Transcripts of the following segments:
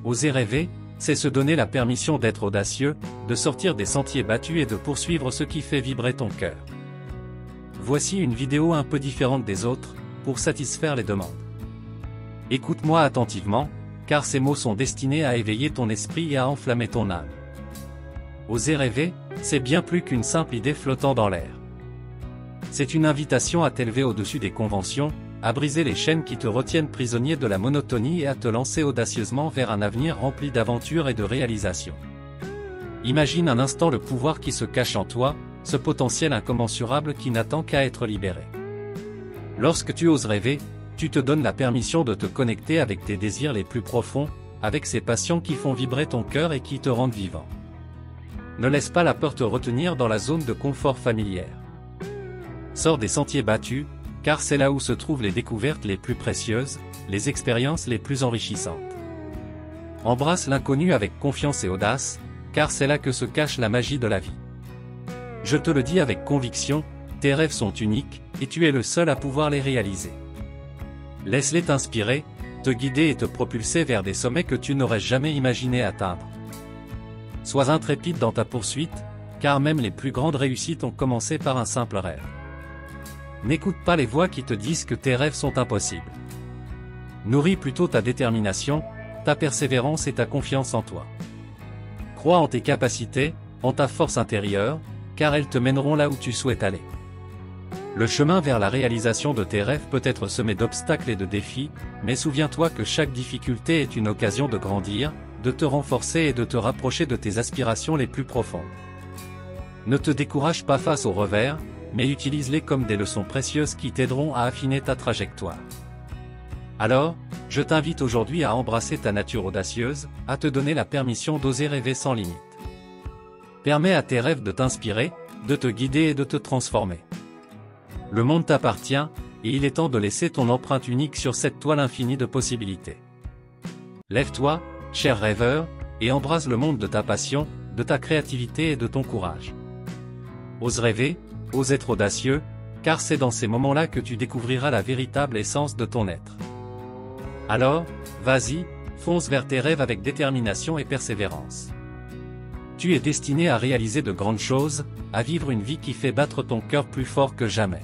Oser rêver, c'est se donner la permission d'être audacieux, de sortir des sentiers battus et de poursuivre ce qui fait vibrer ton cœur. Voici une vidéo un peu différente des autres, pour satisfaire les demandes. Écoute-moi attentivement, car ces mots sont destinés à éveiller ton esprit et à enflammer ton âme. Oser rêver, c'est bien plus qu'une simple idée flottant dans l'air. C'est une invitation à t'élever au-dessus des conventions, à briser les chaînes qui te retiennent prisonnier de la monotonie et à te lancer audacieusement vers un avenir rempli d'aventures et de réalisations. Imagine un instant le pouvoir qui se cache en toi, ce potentiel incommensurable qui n'attend qu'à être libéré. Lorsque tu oses rêver, tu te donnes la permission de te connecter avec tes désirs les plus profonds, avec ces passions qui font vibrer ton cœur et qui te rendent vivant. Ne laisse pas la peur te retenir dans la zone de confort familière. Sors des sentiers battus, car c'est là où se trouvent les découvertes les plus précieuses, les expériences les plus enrichissantes. Embrasse l'inconnu avec confiance et audace, car c'est là que se cache la magie de la vie. Je te le dis avec conviction, tes rêves sont uniques, et tu es le seul à pouvoir les réaliser. Laisse-les t'inspirer, te guider et te propulser vers des sommets que tu n'aurais jamais imaginé atteindre. Sois intrépide dans ta poursuite, car même les plus grandes réussites ont commencé par un simple rêve. N'écoute pas les voix qui te disent que tes rêves sont impossibles. Nourris plutôt ta détermination, ta persévérance et ta confiance en toi. Crois en tes capacités, en ta force intérieure, car elles te mèneront là où tu souhaites aller. Le chemin vers la réalisation de tes rêves peut être semé d'obstacles et de défis, mais souviens-toi que chaque difficulté est une occasion de grandir, de te renforcer et de te rapprocher de tes aspirations les plus profondes. Ne te décourage pas face aux revers, mais utilise-les comme des leçons précieuses qui t'aideront à affiner ta trajectoire. Alors, je t'invite aujourd'hui à embrasser ta nature audacieuse, à te donner la permission d'oser rêver sans limite. Permets à tes rêves de t'inspirer, de te guider et de te transformer. Le monde t'appartient, et il est temps de laisser ton empreinte unique sur cette toile infinie de possibilités. Lève-toi, cher rêveur, et embrasse le monde de ta passion, de ta créativité et de ton courage. Ose rêver, ose être audacieux, car c'est dans ces moments-là que tu découvriras la véritable essence de ton être. Alors, vas-y, fonce vers tes rêves avec détermination et persévérance. Tu es destiné à réaliser de grandes choses, à vivre une vie qui fait battre ton cœur plus fort que jamais.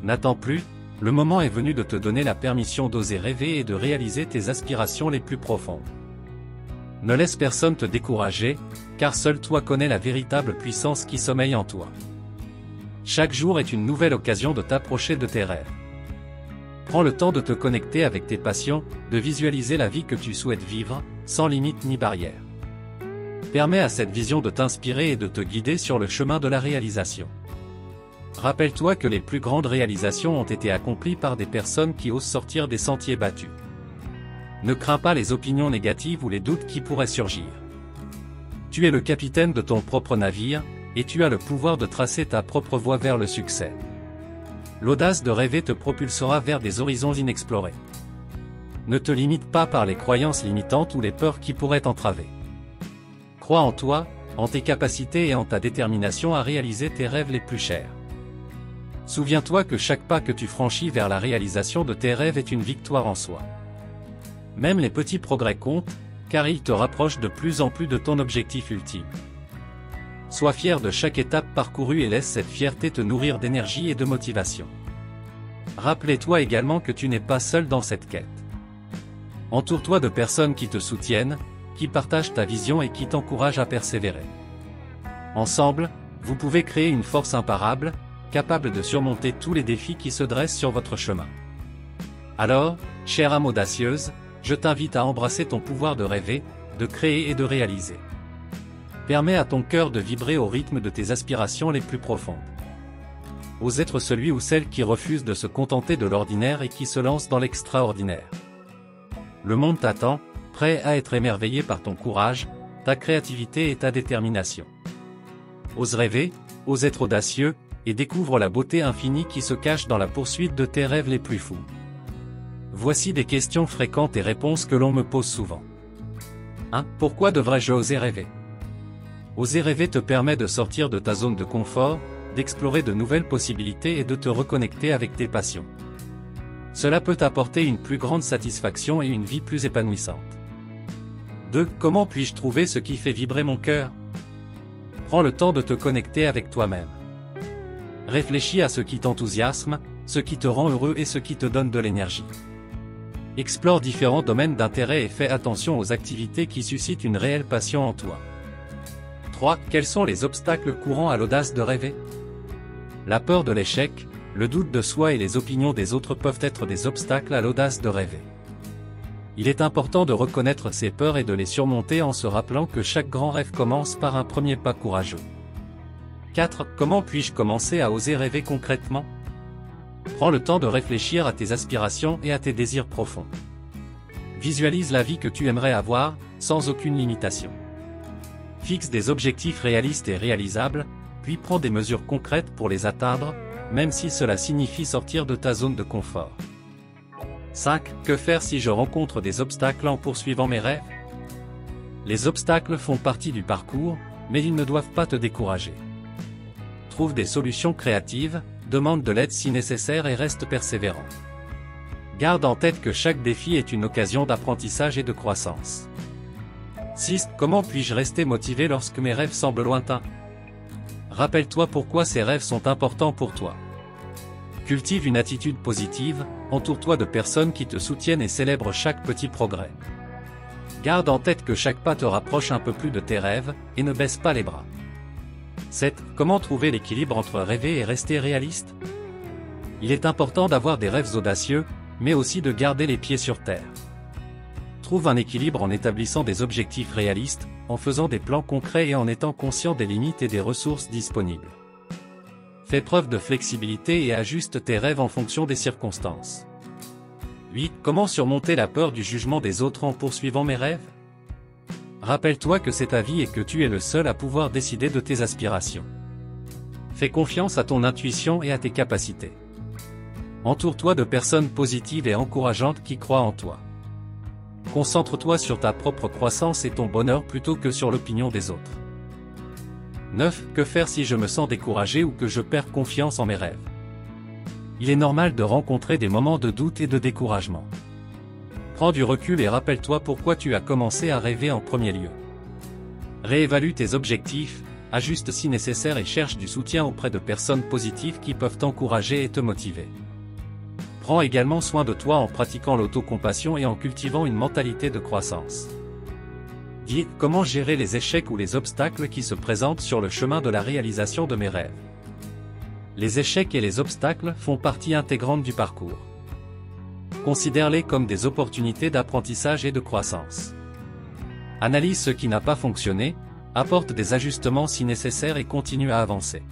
N'attends plus, le moment est venu de te donner la permission d'oser rêver et de réaliser tes aspirations les plus profondes. Ne laisse personne te décourager, car seul toi connais la véritable puissance qui sommeille en toi. Chaque jour est une nouvelle occasion de t'approcher de tes rêves. Prends le temps de te connecter avec tes passions, de visualiser la vie que tu souhaites vivre, sans limite ni barrière. Permets à cette vision de t'inspirer et de te guider sur le chemin de la réalisation. Rappelle-toi que les plus grandes réalisations ont été accomplies par des personnes qui osent sortir des sentiers battus. Ne crains pas les opinions négatives ou les doutes qui pourraient surgir. Tu es le capitaine de ton propre navire, et tu as le pouvoir de tracer ta propre voie vers le succès. L'audace de rêver te propulsera vers des horizons inexplorés. Ne te limite pas par les croyances limitantes ou les peurs qui pourraient t'entraver. Crois en toi, en tes capacités et en ta détermination à réaliser tes rêves les plus chers. Souviens-toi que chaque pas que tu franchis vers la réalisation de tes rêves est une victoire en soi. Même les petits progrès comptent, car ils te rapprochent de plus en plus de ton objectif ultime. Sois fier de chaque étape parcourue et laisse cette fierté te nourrir d'énergie et de motivation. Rappelle-toi également que tu n'es pas seul dans cette quête. Entoure-toi de personnes qui te soutiennent, qui partagent ta vision et qui t'encouragent à persévérer. Ensemble, vous pouvez créer une force imparable, capable de surmonter tous les défis qui se dressent sur votre chemin. Alors, chère âme audacieuse, je t'invite à embrasser ton pouvoir de rêver, de créer et de réaliser. Permets à ton cœur de vibrer au rythme de tes aspirations les plus profondes. Ose être celui ou celle qui refuse de se contenter de l'ordinaire et qui se lance dans l'extraordinaire. Le monde t'attend, prêt à être émerveillé par ton courage, ta créativité et ta détermination. Ose rêver, ose être audacieux, et découvre la beauté infinie qui se cache dans la poursuite de tes rêves les plus fous. Voici des questions fréquentes et réponses que l'on me pose souvent. 1. Pourquoi devrais-je oser rêver? Oser rêver te permet de sortir de ta zone de confort, d'explorer de nouvelles possibilités et de te reconnecter avec tes passions. Cela peut t'apporter une plus grande satisfaction et une vie plus épanouissante. 2. Comment puis-je trouver ce qui fait vibrer mon cœur? Prends le temps de te connecter avec toi-même. Réfléchis à ce qui t'enthousiasme, ce qui te rend heureux et ce qui te donne de l'énergie. Explore différents domaines d'intérêt et fais attention aux activités qui suscitent une réelle passion en toi. 3. Quels sont les obstacles courants à l'audace de rêver? La peur de l'échec, le doute de soi et les opinions des autres peuvent être des obstacles à l'audace de rêver. Il est important de reconnaître ces peurs et de les surmonter en se rappelant que chaque grand rêve commence par un premier pas courageux. 4. Comment puis-je commencer à oser rêver concrètement? Prends le temps de réfléchir à tes aspirations et à tes désirs profonds. Visualise la vie que tu aimerais avoir, sans aucune limitation. Fixe des objectifs réalistes et réalisables, puis prends des mesures concrètes pour les atteindre, même si cela signifie sortir de ta zone de confort. 5. Que faire si je rencontre des obstacles en poursuivant mes rêves? Les obstacles font partie du parcours, mais ils ne doivent pas te décourager. Trouve des solutions créatives, demande de l'aide si nécessaire et reste persévérant. Garde en tête que chaque défi est une occasion d'apprentissage et de croissance. 6. Comment puis-je rester motivé lorsque mes rêves semblent lointains? Rappelle-toi pourquoi ces rêves sont importants pour toi. Cultive une attitude positive, entoure-toi de personnes qui te soutiennent et célèbre chaque petit progrès. Garde en tête que chaque pas te rapproche un peu plus de tes rêves, et ne baisse pas les bras. 7. Comment trouver l'équilibre entre rêver et rester réaliste? Il est important d'avoir des rêves audacieux, mais aussi de garder les pieds sur terre. Trouve un équilibre en établissant des objectifs réalistes, en faisant des plans concrets et en étant conscient des limites et des ressources disponibles. Fais preuve de flexibilité et ajuste tes rêves en fonction des circonstances. 8. Comment surmonter la peur du jugement des autres en poursuivant mes rêves? Rappelle-toi que c'est ta vie et que tu es le seul à pouvoir décider de tes aspirations. Fais confiance à ton intuition et à tes capacités. Entoure-toi de personnes positives et encourageantes qui croient en toi. Concentre-toi sur ta propre croissance et ton bonheur plutôt que sur l'opinion des autres. 9. Que faire si je me sens découragé ou que je perds confiance en mes rêves? Il est normal de rencontrer des moments de doute et de découragement. Prends du recul et rappelle-toi pourquoi tu as commencé à rêver en premier lieu. Réévalue tes objectifs, ajuste si nécessaire et cherche du soutien auprès de personnes positives qui peuvent t'encourager et te motiver. Prends également soin de toi en pratiquant l'autocompassion et en cultivant une mentalité de croissance. 10. Comment gérer les échecs ou les obstacles qui se présentent sur le chemin de la réalisation de mes rêves? Les échecs et les obstacles font partie intégrante du parcours. Considère-les comme des opportunités d'apprentissage et de croissance. Analyse ce qui n'a pas fonctionné, apporte des ajustements si nécessaire et continue à avancer.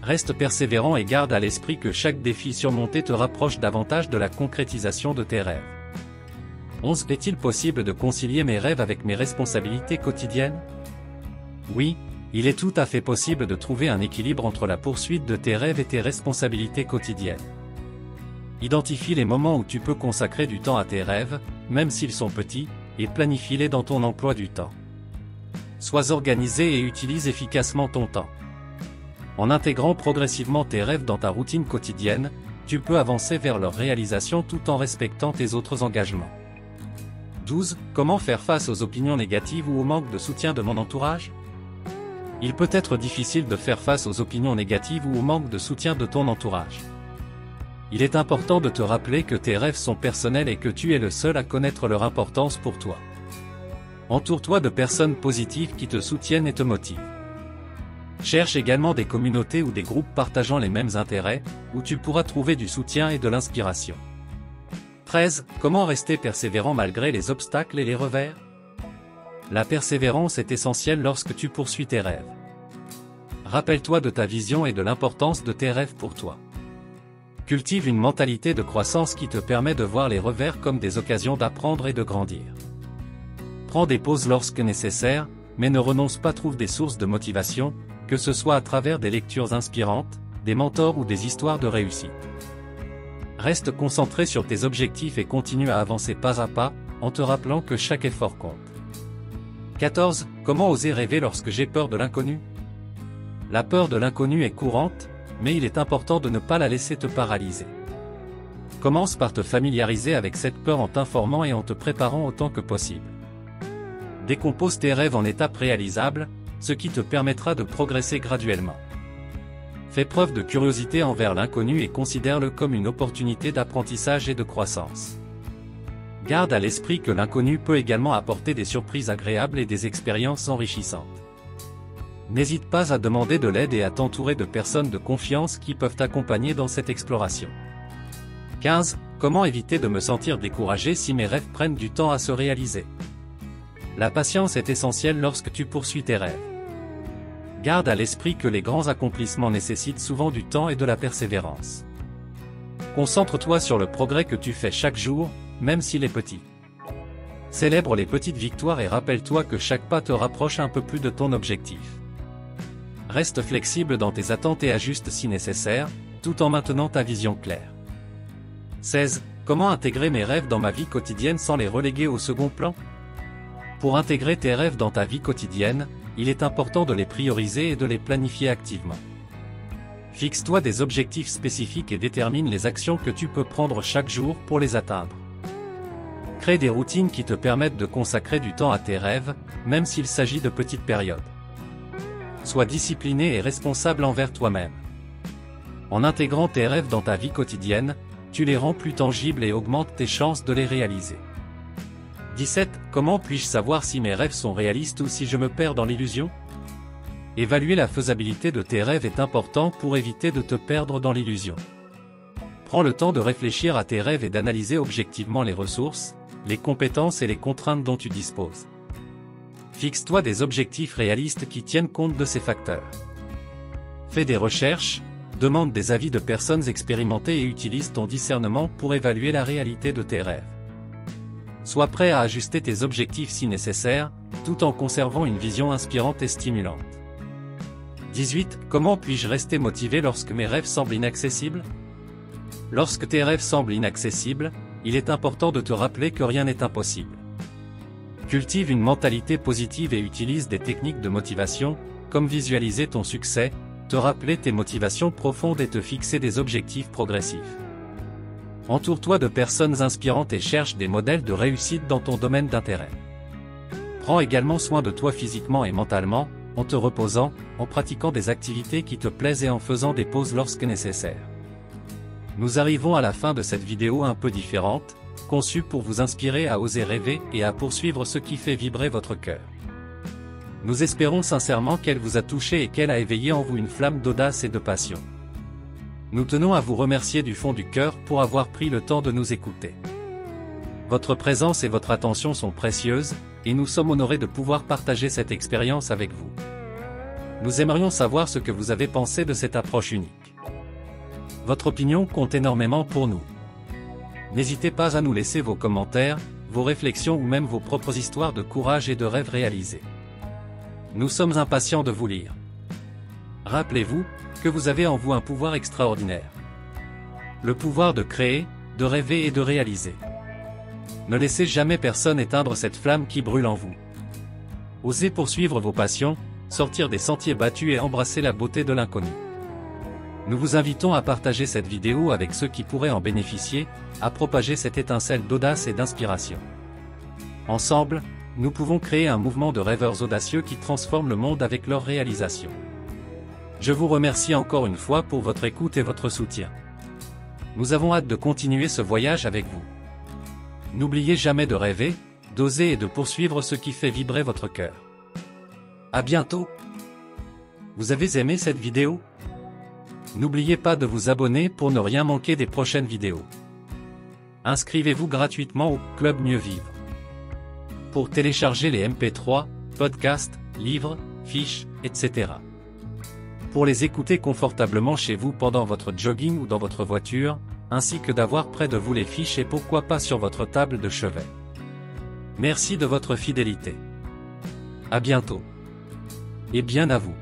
Reste persévérant et garde à l'esprit que chaque défi surmonté te rapproche davantage de la concrétisation de tes rêves. 11. Est-il possible de concilier mes rêves avec mes responsabilités quotidiennes? Oui, il est tout à fait possible de trouver un équilibre entre la poursuite de tes rêves et tes responsabilités quotidiennes. Identifie les moments où tu peux consacrer du temps à tes rêves, même s'ils sont petits, et planifie-les dans ton emploi du temps. Sois organisé et utilise efficacement ton temps. En intégrant progressivement tes rêves dans ta routine quotidienne, tu peux avancer vers leur réalisation tout en respectant tes autres engagements. 12. Comment faire face aux opinions négatives ou au manque de soutien de mon entourage? Il peut être difficile de faire face aux opinions négatives ou au manque de soutien de ton entourage. Il est important de te rappeler que tes rêves sont personnels et que tu es le seul à connaître leur importance pour toi. Entoure-toi de personnes positives qui te soutiennent et te motivent. Cherche également des communautés ou des groupes partageant les mêmes intérêts, où tu pourras trouver du soutien et de l'inspiration. 13. Comment rester persévérant malgré les obstacles et les revers? La persévérance est essentielle lorsque tu poursuis tes rêves. Rappelle-toi de ta vision et de l'importance de tes rêves pour toi. Cultive une mentalité de croissance qui te permet de voir les revers comme des occasions d'apprendre et de grandir. Prends des pauses lorsque nécessaire, mais ne renonce pas, trouve des sources de motivation, que ce soit à travers des lectures inspirantes, des mentors ou des histoires de réussite. Reste concentré sur tes objectifs et continue à avancer pas à pas, en te rappelant que chaque effort compte. 14. Comment oser rêver lorsque j'ai peur de l'inconnu? La peur de l'inconnu est courante, mais il est important de ne pas la laisser te paralyser. Commence par te familiariser avec cette peur en t'informant et en te préparant autant que possible. Décompose tes rêves en étapes réalisables, ce qui te permettra de progresser graduellement. Fais preuve de curiosité envers l'inconnu et considère-le comme une opportunité d'apprentissage et de croissance. Garde à l'esprit que l'inconnu peut également apporter des surprises agréables et des expériences enrichissantes. N'hésite pas à demander de l'aide et à t'entourer de personnes de confiance qui peuvent t'accompagner dans cette exploration. 15. Comment éviter de me sentir découragé si mes rêves prennent du temps à se réaliser? La patience est essentielle lorsque tu poursuis tes rêves. Garde à l'esprit que les grands accomplissements nécessitent souvent du temps et de la persévérance. Concentre-toi sur le progrès que tu fais chaque jour, même s'il est petit. Célèbre les petites victoires et rappelle-toi que chaque pas te rapproche un peu plus de ton objectif. Reste flexible dans tes attentes et ajuste si nécessaire, tout en maintenant ta vision claire. 16. Comment intégrer mes rêves dans ma vie quotidienne sans les reléguer au second plan? Pour intégrer tes rêves dans ta vie quotidienne, il est important de les prioriser et de les planifier activement. Fixe-toi des objectifs spécifiques et détermine les actions que tu peux prendre chaque jour pour les atteindre. Crée des routines qui te permettent de consacrer du temps à tes rêves, même s'il s'agit de petites périodes. Sois discipliné et responsable envers toi-même. En intégrant tes rêves dans ta vie quotidienne, tu les rends plus tangibles et augmentes tes chances de les réaliser. 17. Comment puis-je savoir si mes rêves sont réalistes ou si je me perds dans l'illusion? Évaluer la faisabilité de tes rêves est important pour éviter de te perdre dans l'illusion. Prends le temps de réfléchir à tes rêves et d'analyser objectivement les ressources, les compétences et les contraintes dont tu disposes. Fixe-toi des objectifs réalistes qui tiennent compte de ces facteurs. Fais des recherches, demande des avis de personnes expérimentées et utilise ton discernement pour évaluer la réalité de tes rêves. Sois prêt à ajuster tes objectifs si nécessaire, tout en conservant une vision inspirante et stimulante. 18. Comment puis-je rester motivé lorsque mes rêves semblent inaccessibles? Lorsque tes rêves semblent inaccessibles, il est important de te rappeler que rien n'est impossible. Cultive une mentalité positive et utilise des techniques de motivation, comme visualiser ton succès, te rappeler tes motivations profondes et te fixer des objectifs progressifs. Entoure-toi de personnes inspirantes et cherche des modèles de réussite dans ton domaine d'intérêt. Prends également soin de toi physiquement et mentalement, en te reposant, en pratiquant des activités qui te plaisent et en faisant des pauses lorsque nécessaire. Nous arrivons à la fin de cette vidéo un peu différente, conçue pour vous inspirer à oser rêver et à poursuivre ce qui fait vibrer votre cœur. Nous espérons sincèrement qu'elle vous a touché et qu'elle a éveillé en vous une flamme d'audace et de passion. Nous tenons à vous remercier du fond du cœur pour avoir pris le temps de nous écouter. Votre présence et votre attention sont précieuses, et nous sommes honorés de pouvoir partager cette expérience avec vous. Nous aimerions savoir ce que vous avez pensé de cette approche unique. Votre opinion compte énormément pour nous. N'hésitez pas à nous laisser vos commentaires, vos réflexions ou même vos propres histoires de courage et de rêves réalisés. Nous sommes impatients de vous lire. Rappelez-vous que vous avez en vous un pouvoir extraordinaire. Le pouvoir de créer, de rêver et de réaliser. Ne laissez jamais personne éteindre cette flamme qui brûle en vous. Osez poursuivre vos passions, sortir des sentiers battus et embrasser la beauté de l'inconnu. Nous vous invitons à partager cette vidéo avec ceux qui pourraient en bénéficier, à propager cette étincelle d'audace et d'inspiration. Ensemble, nous pouvons créer un mouvement de rêveurs audacieux qui transforme le monde avec leur réalisation. Je vous remercie encore une fois pour votre écoute et votre soutien. Nous avons hâte de continuer ce voyage avec vous. N'oubliez jamais de rêver, d'oser et de poursuivre ce qui fait vibrer votre cœur. À bientôt! Vous avez aimé cette vidéo? N'oubliez pas de vous abonner pour ne rien manquer des prochaines vidéos. Inscrivez-vous gratuitement au Club Mieux Vivre. Pour télécharger les MP3, podcasts, livres, fiches, etc. Pour les écouter confortablement chez vous pendant votre jogging ou dans votre voiture, ainsi que d'avoir près de vous les fiches et pourquoi pas sur votre table de chevet. Merci de votre fidélité. À bientôt. Et bien à vous.